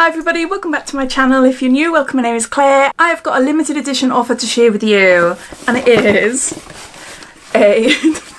Hi everybody, welcome back to my channel. If you're new, welcome, my name is Claire. I have got a limited edition offer to share with you, and it is a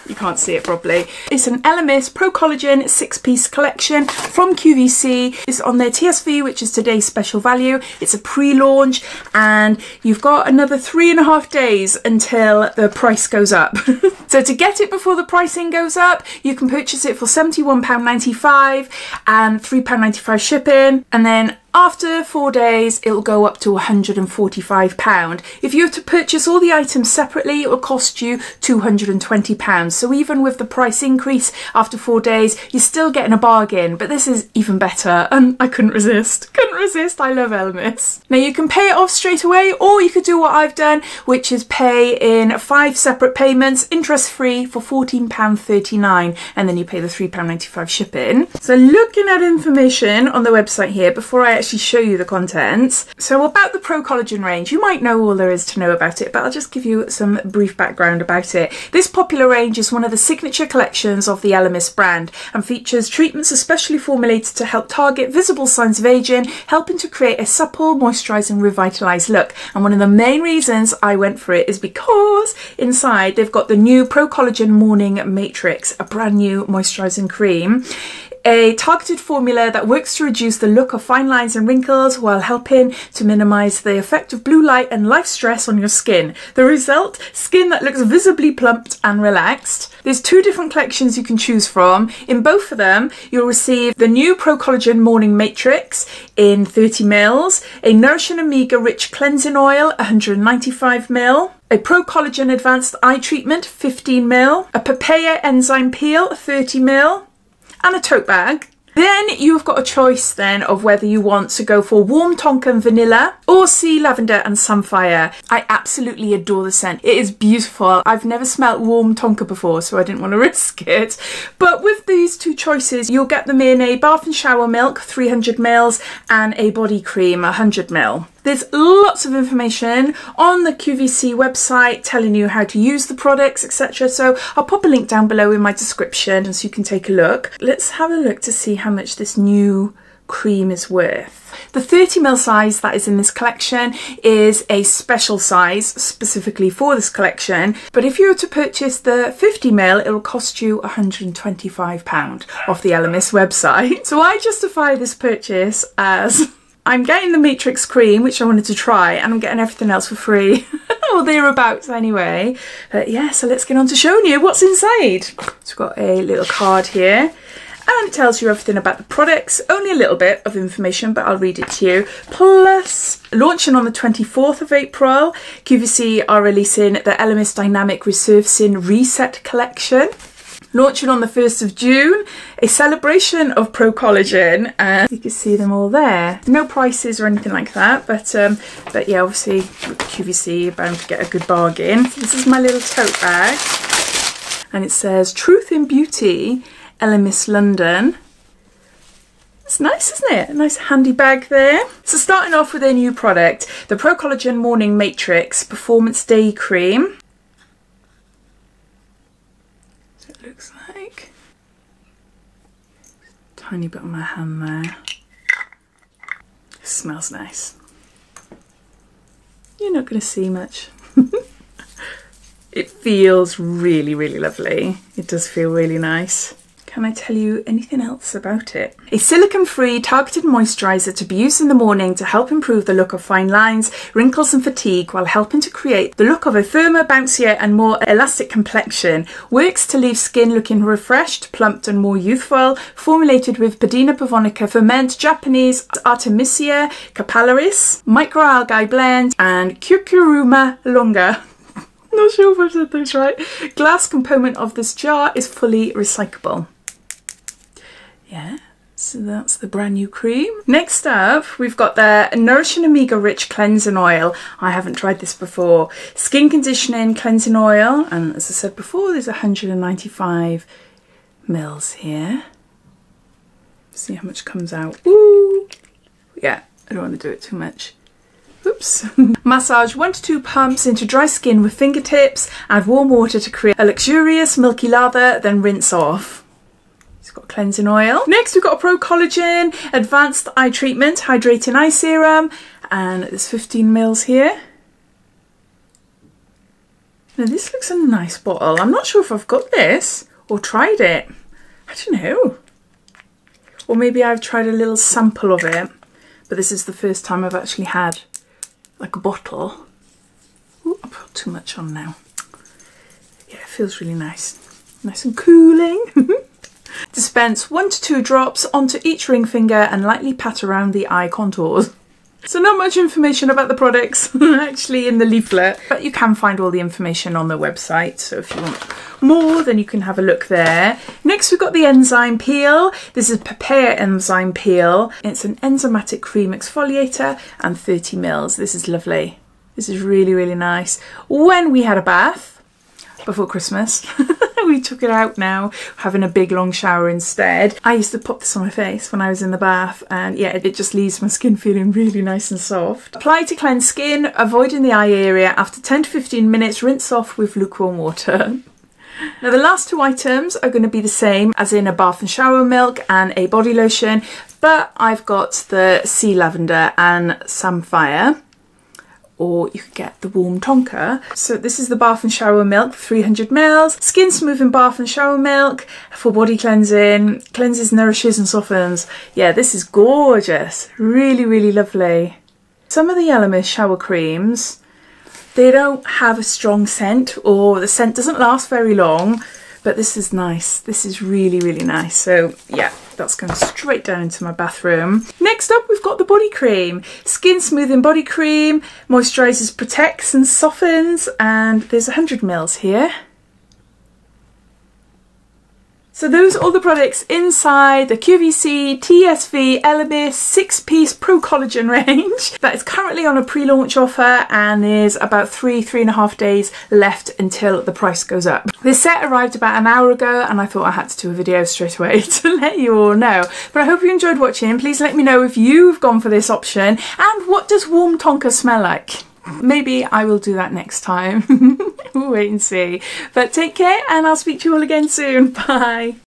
you can't see it properly. It's an Elemis Pro-Collagen 6-piece collection from QVC. It's on their TSV, which is today's special value. It's a pre-launch and you've got another 3.5 days until the price goes up. So to get it before the pricing goes up, you can purchase it for £71.95 and £3.95 shipping, and then after 4 days, it'll go up to £145. If you have to purchase all the items separately, it will cost you £220. So even with the price increase after 4 days, you're still getting a bargain. But this is even better, and I couldn't resist. Couldn't resist. I love Elemis. Now you can pay it off straight away, or you could do what I've done, which is pay in 5 separate payments, interest-free, for £14.39, and then you pay the £3.95 shipping. So looking at information on the website here, before I actually show you the contents. So about the Pro-Collagen range, you might know all there is to know about it, but I'll just give you some brief background about it. This popular range is one of the signature collections of the Elemis brand and features treatments especially formulated to help target visible signs of aging, helping to create a supple, moisturised and revitalised look. And one of the main reasons I went for it is because inside they've got the new Pro-Collagen Morning Matrix, a brand new moisturising cream. A targeted formula that works to reduce the look of fine lines and wrinkles while helping to minimise the effect of blue light and life stress on your skin. The result? Skin that looks visibly plumped and relaxed. There's 2 different collections you can choose from. In both of them, you'll receive the new Pro-Collagen Morning Matrix in 30ml, a Nourishing Amiga Rich Cleansing Oil 195ml, a Pro-Collagen Advanced Eye Treatment 15ml, a Papaya Enzyme Peel 30ml, and a tote bag. Then you've got a choice then of whether you want to go for warm tonka and vanilla or sea lavender and samphire. I absolutely adore the scent. It is beautiful. I've never smelt warm tonka before, so I didn't want to risk it. But with these 2 choices, you'll get them in a bath and shower milk 300ml and a body cream 100ml. There's lots of information on the QVC website telling you how to use the products, etc. So I'll pop a link down below in my description so you can take a look. Let's have a look to see how much this new cream is worth. The 30ml size that is in this collection is a special size specifically for this collection, but if you were to purchase the 50ml, it will cost you £125 off the Elemis website. So I justify this purchase as I'm getting the Matrix cream, which I wanted to try, and I'm getting everything else for free. Or thereabouts anyway. But yeah, so let's get on to showing you what's inside. So we've got a little card here, and it tells you everything about the products. Only a little bit of information, but I'll read it to you. Plus, launching on the 24th of April, QVC are releasing the Elemis Dynamic Resurfacing Reset Collection. Launching on the 1st of June, a celebration of Pro-Collagen, and you can see them all there. No prices or anything like that, but yeah, obviously with QVC you're bound to get a good bargain. So this is my little tote bag, and it says Truth in Beauty, Elemis London. It's nice, isn't it? A nice handy bag there. So starting off with a new product, the Pro-Collagen Morning Matrix Performance Day Cream. Looks like tiny bit on my hand there. It smells nice. You're not going to see much. It feels really, really lovely. It does feel really nice. Can I tell you anything else about it? A silicone-free targeted moisturiser to be used in the morning to help improve the look of fine lines, wrinkles and fatigue while helping to create the look of a firmer, bouncier and more elastic complexion. Works to leave skin looking refreshed, plumped and more youthful. Formulated with Padina pavonica ferment, Japanese Artemisia capillaris, microalgae blend and Curcuma longa. Not sure if I've said those right. Glass component of this jar is fully recyclable. Yeah, so that's the brand new cream. Next up, we've got the Nourishing Amiga Rich Cleansing Oil. I haven't tried this before. Skin conditioning cleansing oil, and as I said before, there's 195ml here. See how much comes out. Ooh, yeah, I don't want to do it too much. Oops. Massage 1 to 2 pumps into dry skin with fingertips. Add warm water to create a luxurious milky lather, then rinse off. It's It's got cleansing oil. Next we've got a Pro-Collagen Advanced Eye Treatment Hydrating Eye Serum, and there's 15 mils here. Now this looks a nice bottle. I'm not sure if I've got this or tried it. I don't know. Or maybe I've tried a little sample of it, but this is the first time I've actually had like a bottle. Ooh, I put too much on now. Yeah, it feels really nice. Nice and cooling. Dispense 1 to 2 drops onto each ring finger and lightly pat around the eye contours. So not much information about the products actually in the leaflet, but you can find all the information on the website. So if you want more, then you can have a look there. Next we've got the Enzyme Peel. This is Papaya Enzyme Peel. It's an enzymatic cream exfoliator and 30 mils. This is lovely. This is really, really nice. When we had a bath before Christmas, we took it out now, having a big long shower instead. I used to pop this on my face when I was in the bath, and yeah, it just leaves my skin feeling really nice and soft. Apply to cleanse skin, avoiding the eye area. After 10 to 15 minutes, rinse off with lukewarm water. Now the last 2 items are going to be the same as in a bath and shower milk and a body lotion, but I've got the sea lavender and samphire, or you could get the warm tonka. So this is the bath and shower milk, 300 mils. Skin smoothing bath and shower milk for body cleansing. Cleanses, nourishes and softens. Yeah, this is gorgeous. Really, really lovely. Some of the Elemis shower creams, they don't have a strong scent, or the scent doesn't last very long, but this is nice. This is really, really nice. So yeah, that's going straight down into my bathroom. Next up, we've got the body cream. Skin smoothing body cream, moisturizes, protects and softens, and there's 100 mils here. So those are all the products inside the QVC Tsv Elemis 6-piece Pro-Collagen range that is currently on a pre-launch offer, and there's about 3.5 days left until the price goes up. This set arrived about an hour ago, and I thought I had to do a video straight away to let you all know. But I hope you enjoyed watching. Please let me know if you've gone for this option, and what does warm tonka smell like? Maybe I will do that next time. We'll wait and see. But take care, and I'll speak to you all again soon. Bye.